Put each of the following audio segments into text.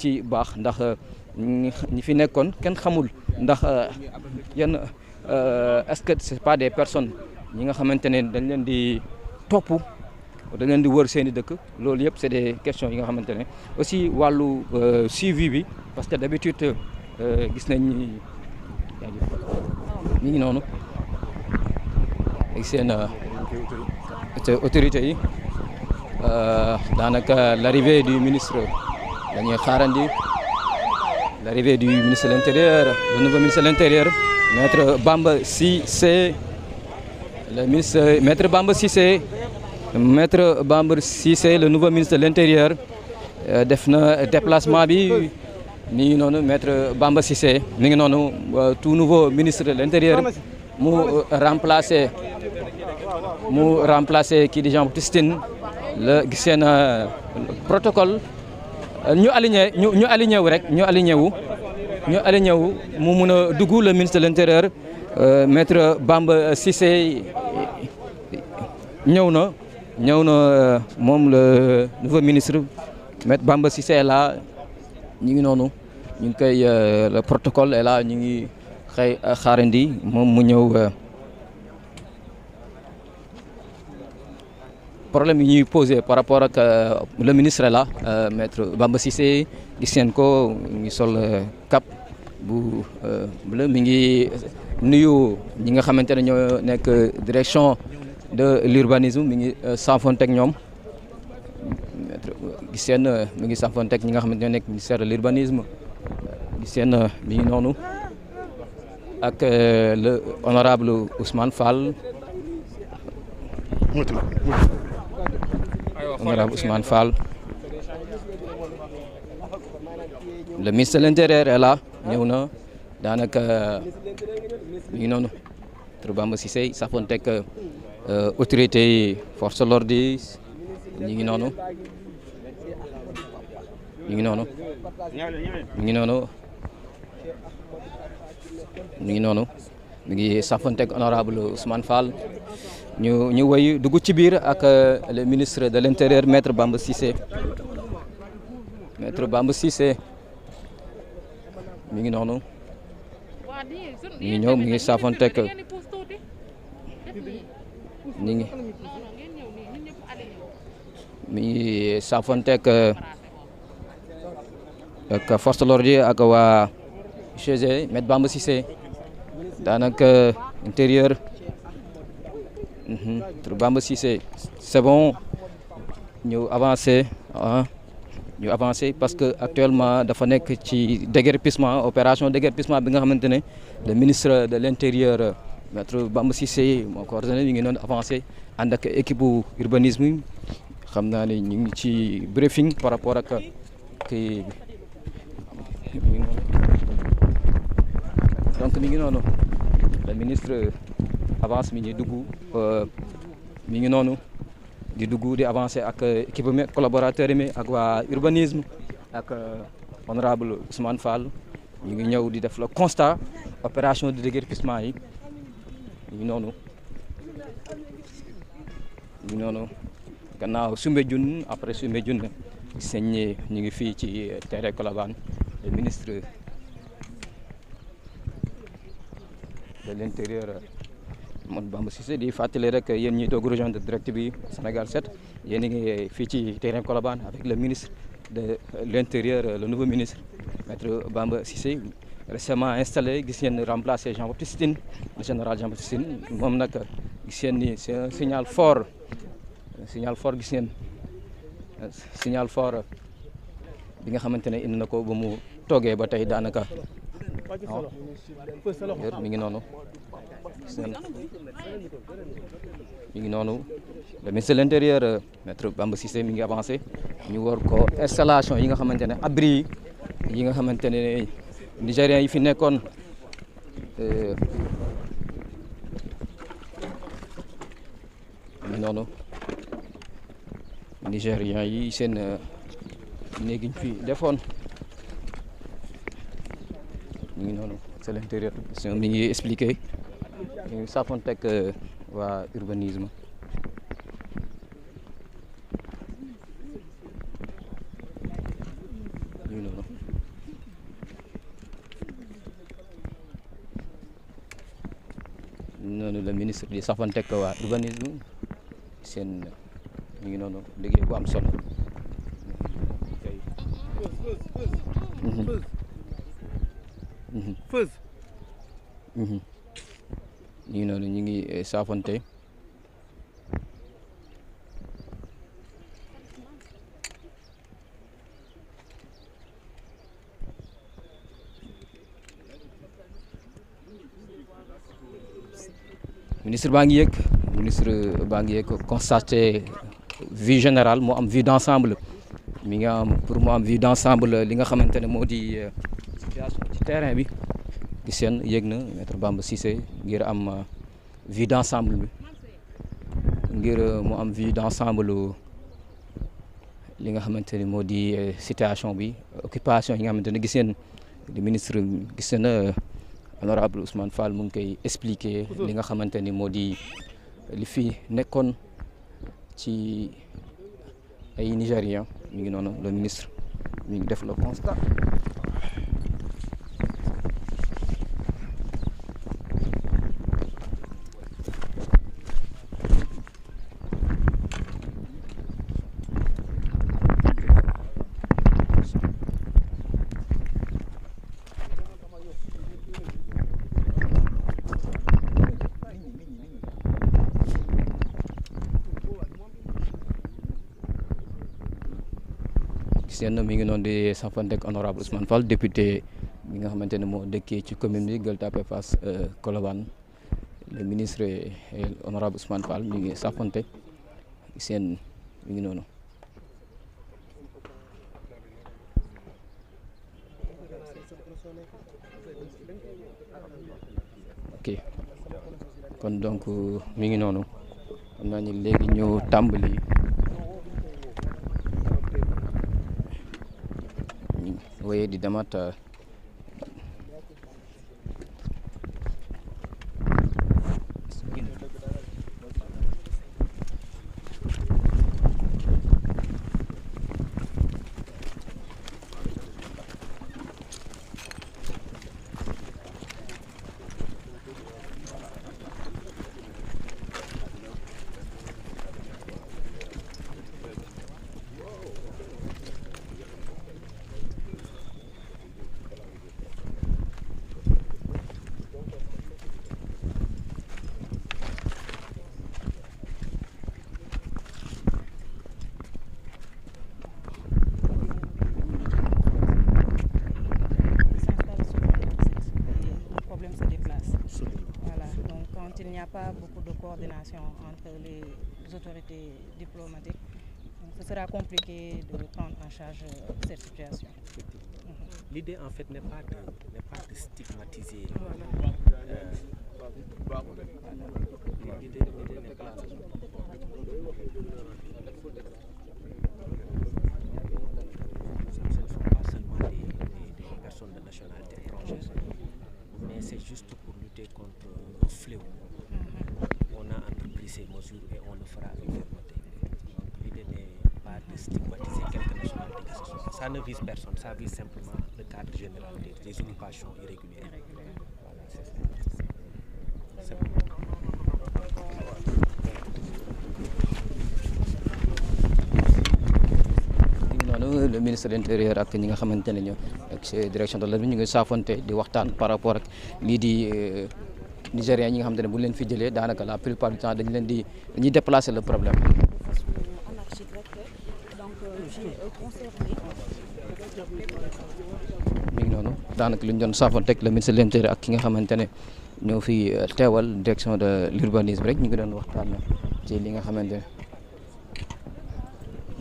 ci baax ndax ñi fi nekkoon kenn xamul ndax yenn est-ce que c'est pas des personnes ñi nga xamante ne dañ leen di topp dañ leen di wër seen i dëkk loolu yëpp c'est des questions yi nga xamante ne aussi wàllu suivi bi parce que d'habitude gis nañ ñi ngi noonu ak seen autorités yi daanaka l'arrivée du ministre dañuy xaarandi l'arrivée du ministre de l'Intérieur le nouveau ministre de l'Intérieur maître Bamba Cissé le ministre maître Bamba Cissé le nouveau ministre de l'Intérieur def na déplacement bi mi ngi noonu maître Bamba Cissé mi ngi noonu tout nouveau ministre de l'Intérieur mu remplacer kii di Jean-Baptiste Tine la gis seen protocole ñu aligné wu mu mun a dugg le ministre de l'Intérieur maître Bamba Cissé ñëw na moom le nouveau ministre maître Bamba Cissé est là ñu ngi noonu ñu ngi koy le protocole est là ñu ngi xaarandi moom mu ñëw problème yi ñuy posé par rapport ak le ministre là maître Bamba Cissé gis ngeen ko ngi sol cap bu bleu mi ngi nuyu ñi nga xamante ne ñoo nekk direction de l'urbanisme mi ngi saafonteeg ñoom gis ngeen mi ngi saafonteeg ñi nga xamante ne ñoo nekk ministère de l'urbanisme gis ngeen mi ngi noonu ak le honorable Ousmane Fall. Honorable Ousmane Fall le ministre de l'Intérieur est là ñëw na daanaka mi ngi noonu Maître Bamba Cissé safontek autorité yi force de l'ordre yi ñu ngi noonu mi ngi safontek honorable Ousmane Fall ñu woy dugg ci biir ak le ministre de l'Intérieur maître Bamba Cissé mi ngi noonu mi ngi ñëw mi ngi saafonteeg ak force de l'ordre ak waa UGC maître Bamba Cissé daanaka intérieur Maître Bamba Cissé c'est bon ñu avancer parce que actuellement dafa nekk ci déguerpissement opération déguerpissement bi nga xamante ne le ministre de l'Intérieur Maître Bamba Cissé moo coordonné ñu ngi noonu avancer ànd ak équipe bu urbanisme xam naa ne ñu ngi ci briefing par rapport ak kii donc mi ngi noonu le ministre avance mi ngi dugg mi ngi noonu di dugg di avancer ak équipe mi collaborateurs yi ak waa urbanisme ak honorable Ousmane Fall ñu ngi ñëw di def le constat opération de déguerpissement yi ñu ngi noonu gannaaw Soumbédioune après Soumbédioune gis nañ ne ñu ngi fii ci terrain Colobane le ministre de l'Intérieur Maître Bamba Cissé di fàttali rek yéen ñi doog rejoindre direct bi Sénégal 7 yéen a ngi fii ci terrain Colobane avec le ministre de l'Intérieur le nouveau ministre Maître Bamba Cissé récemment installé gis ngeen remplacé Jean-Baptiste Tine le général Jean-Baptiste Tine moom nag gis ngeen ni c'est un signal fort gis ngeen signal fort bi nga xamante ne indi na ko ba mu toogee ba tey daanaka mi ngi noonu le ministre de l'Intérieur Maître Bamba Cissé mi ngi avancé ñu war ko installation yi nga xamante ne abri yi nga xamante ne nigériens yi fi nekkoon mi noonu nigériens yi seen néegi ñu fi defoon ñu ngi noonu c'est l'Intérieur mi ngi expliqué ñu ngi saafonteeg waa urbanisme ñu noonu le ministre di safantek waa urbanisme seen mi ngi noonu liggéey bu am solo. ñu ngi noonu ñu ngi saafante. ministre baa ngi yëg constaté vue générale moo am vue d'ensemble mi nga am pour mu am vue d'ensemble li nga xamante ne moo di situation ci terrain bi gis seen yëg na maître Bamba Cissé ngir am vue d'ensemble bi ngir mu am vue d'ensemble li nga xamante ne moo di situation bi occupation yi nga xamante ne gis ngeen di ministre gis na honorable Ousmane Fall mu ngi koy expliquer li nga xamante ni moo di li fi nekkoon ci ay Nigériens mi ngi noonu le ministre mi ngi def le constat. seen mi ngi noonu di safante ak honorable Ousmane Fall député mi nga xamante ne moo dëkkee ci commune bi Gueule Tapée Fass Colobane le ministre honorable Ousmane Fall mi ngi safante seen mi ngi noonu. ok kon donc mi ngi noonu xam naa ni léegi ñu tàmbali. Woye di demat il n'y a pas beaucoup de coordination entre les autorités diplomatiques. Donc, ce sera compliqué de prendre en charge cette situation. L'idée en fait n'est pas de stigmatiser. L'idée n'est pas ce ne sont pas seulement des personnes de nationalité étrangère, mais c'est juste pour lutter contre un fléau. On a entrepris ces mesures et on le fera avec fermeté. Donc l'idée n'est pas de stigmatiser quelque nationalité que ce soit. Ça ne vise personne, ça vise simplement le cadre général des occupations irrégulières. Voilà, c'est ça. C'est bon. Le ministre de l'Intérieur ak ñi nga xamante ne ñoo ak direction de l'Administration ñu ngi saafonte di waxtaan par rapport ak lii di Nigériens ñi nga xamante ne bu leen fi jëlee daanaka la plupart du temps dañuy déplacer le problème. mi ngi noonu daanaka li ñu doon saafonte ak le ministre de l'Intérieur ak ki nga xamante ne ñoo fi teewal direction de l'urbanisme rek ñu ngi doon waxtaan ci li nga xamante ne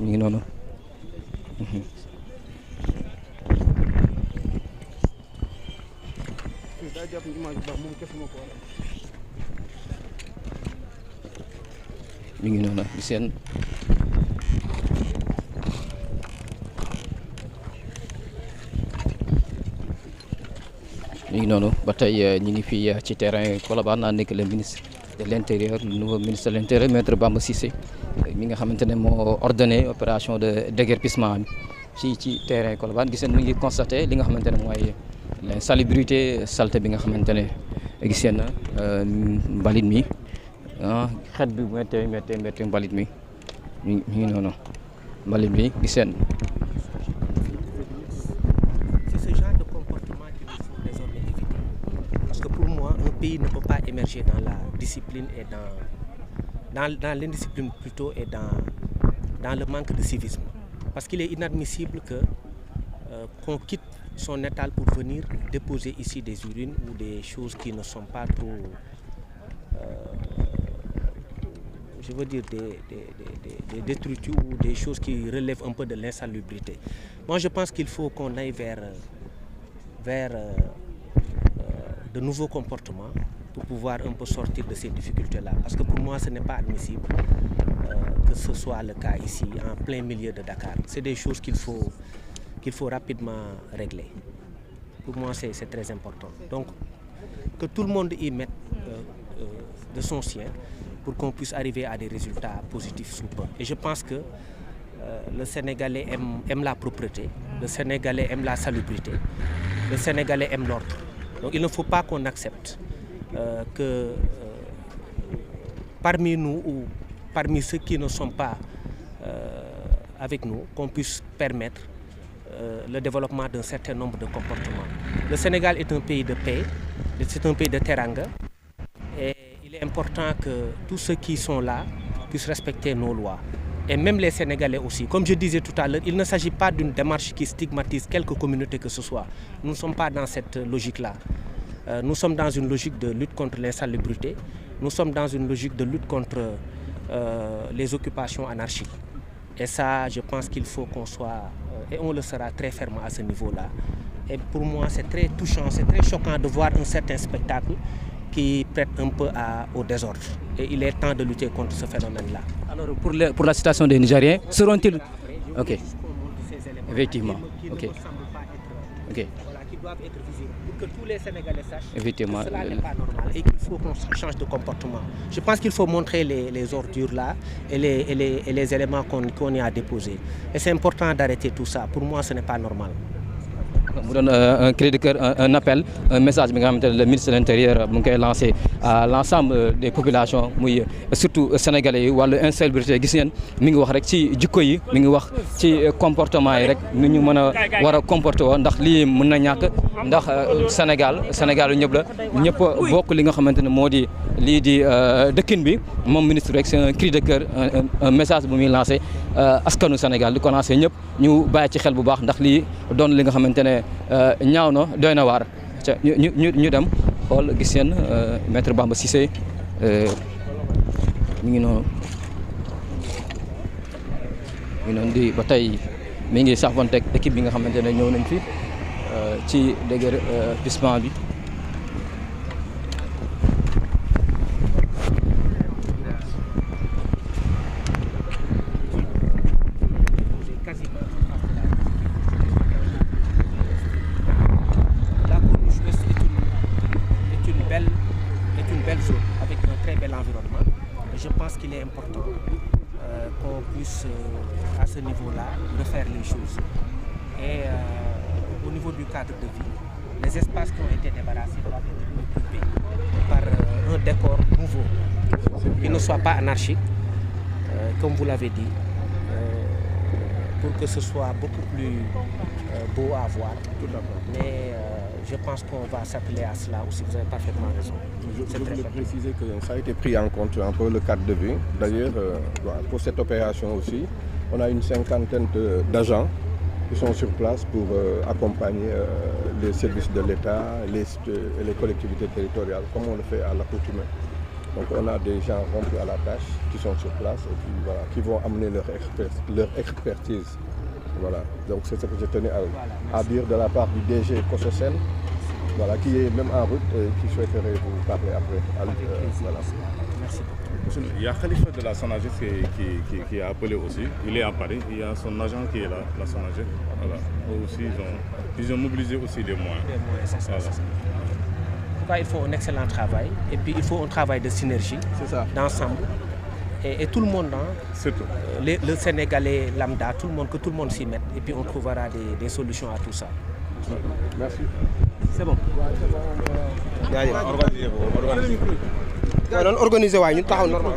mi ngi noonu. mi ngi noonu di seen mi ngi noonu ba tey ñu ngi fii ci terrain Colobane ànd ak le ministre de l'Intérieur le nouveau ministre de l'Intérieur maître Bamba Cissé mi nga xamante ne moo ordonné opération de déguerpissement ci terrain Colobane gis ngeen mi ngi constaté li nga xamante ne mooy l'insalubrité saleté bi nga xamante ne gis ngeen mbalit mi xet bi méttee mbalit mi mi ngi noonu mbalit mi gis ngeen. C'est ce genre de comportement qu'il nous faut désormais éviter. Parce que pour moi, un pays ne peut pas émerger dans la discipline et dans l'indiscipline plutôt et dans le manque de civisme. Parce qu'il est inadmissible qu'on quitte son étal pour venir déposer ici des urines ou des choses qui ne sont pas trop, je veux dire, des détritus ou des choses qui relèvent un peu de l'insalubrité. Moi, je pense qu'il faut qu'on aille vers de nouveaux comportements pour pouvoir un peu sortir de ces difficultés-là. Parce que pour moi, ce n'est pas admissible que ce soit le cas ici, en plein milieu de Dakar. C'est des choses qu'il faut rapidement régler. Pour moi, c'est très important. Donc, que tout le monde y mette de son sien pour qu'on puisse arriver à des résultats positifs sous peu. Et je pense que le Sénégalais aime la propreté, le Sénégalais aime la salubrité, le Sénégalais aime l'ordre. Donc, il ne faut pas qu'on accepte que parmi nous ou parmi ceux qui ne sont pas avec nous, qu'on puisse permettre le développement d'un certain nombre de comportements. Le Sénégal est un pays de paix, c'est un pays de teranga, et il est important que tous ceux qui sont là puissent respecter nos lois. Et même les Sénégalais aussi. Comme je disais tout à l'heure, il ne s'agit pas d'une démarche qui stigmatise quelque communauté que ce soit. Nous ne sommes pas dans cette logique-là. Nous sommes dans une logique de lutte contre l'insalubrité. Nous sommes dans une logique de lutte contre les occupations anarchiques. Et ça, je pense qu'il faut qu'on soit, et on le sera très ferme à ce niveau-là. Et pour moi, c'est très touchant, c'est très choquant de voir un certain spectacle qui prête un peu au désordre. Et il est temps de lutter contre ce phénomène-là. Alors, pour la situation des Nigériens, seront-ils... Ok, effectivement. Ok. Ok. Qui doivent être visibles pour que tous les Sénégalais sachent effectivement que cela n'est pas normal et qu'il faut qu'on change de comportement. Je pense qu'il faut montrer les ordures là et les éléments qu'on y a déposés. Et c'est important d'arrêter tout ça. Pour moi, ce n'est pas normal. mu doon un cri de cœur, un appel, un message bi nga xamante ne le ministre de l'Intérieur mu ngi koy lancé à l'ensemble des populations muy surtout sénégalais yi wàllu insalubrité gis ngeen mi ngi wax rek ci jikko yi mi ngi wax ci comportement yi rek ni ñu mën a war a comporter woo ndax lii mën na ñàkk ndax Sénégal ñëpp la ñëpp bokk li nga xamante ne moo di lii di dëkkin bi moom ministre rek c'est un cri de cœur un message bu muy lancé askanu Sénégal di ko lancé ñëpp ñu bàyyi ci xel bu baax ndax lii doon li nga xamante ne ñaaw na doy na waar ñu dem xool gis ngeen maître Bamba Cissé mi ngi noonu di ba tey mi ngi safonteeg équipe bi nga xamante ne ñëw nañ fi ci déguerpissement bi. Je pense qu'il est important qu'on puisse, à ce niveau-là, refaire les choses. Et au niveau du cadre de vie, les espaces qui ont été débarrassés doivent être occupés par un décor nouveau, qui ne soit pas anarchique, comme vous l'avez dit, pour que ce soit beaucoup plus beau à voir. Mais je pense qu'on va s'appeler à cela aussi, vous avez parfaitement raison. Je voulais préciser que ça a été pris en compte un peu le cadre de vie. D'ailleurs, pour cette opération aussi, on a une cinquantaine d'agents qui sont sur place pour accompagner les services de l'État et les collectivités territoriales, comme on le fait à l'accoutumée. Donc on a des gens rompus à la tâche qui sont sur place et puis, voilà, qui vont amener leur expertise. Voilà. Donc c'est ce que je tenais à dire de la part du DG Kososen, voilà, qui est même en route et qui souhaiterait vous parler après. Voilà. Merci beaucoup. Il y a Khalifa de la SONAGED qui a appelé aussi. Il est à Paris. Il y a son agent qui est là, la SONAGED. Voilà. Eux aussi, ils ont mobilisé aussi des moyens. C'est ça. Voilà. En tout cas, il faut un excellent travail. Et puis, il faut un travail de synergie, d'ensemble. et tout le monde, hein, Surtout. le Sénégalais lambda, tout le monde, que tout le monde s'y mette et puis on trouvera des solutions à tout ça. Merci. C'est bon. Organiser waay ñu taxaw normal.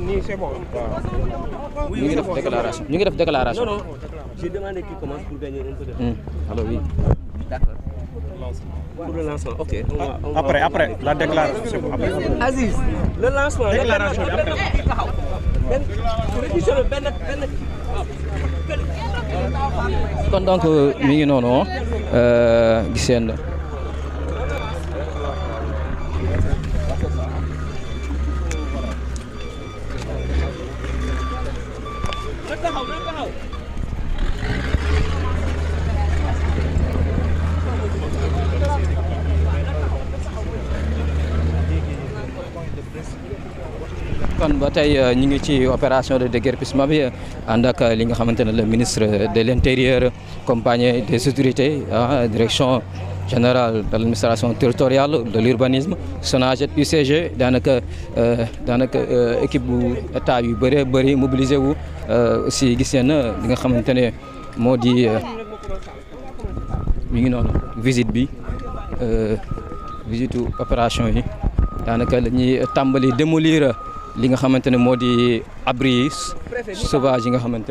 Nii c'est bon. ñu ngi def déclaration ñu ngi def déclaration. Non, j'ai demandé qui commence pour gagner un peu de temps. Alors oui. D'accord. Pour le lancement, ok. Après, la déclaration, c'est bon. Aziz, le lancement. Déclaration, kon donc mi ngi noonu gis ngeen kon ba tey ñu ngi ci opération de déguerpissement bi ànd ak li nga xamante ne le ministre de l'intérieur accompagné des autorités direction générale de l'administration territoriale de l'urbanisme SONAGED UCG daanaka équipe bu état yu bëree bëri mobilisé wu aussi gis ngeen li nga xamante ne moo di mi ngi noonu visite bi visite opération yi daanaka la ñuy tàmbali démolir li nga xamante ne moo di abri sauvage yi nga xamante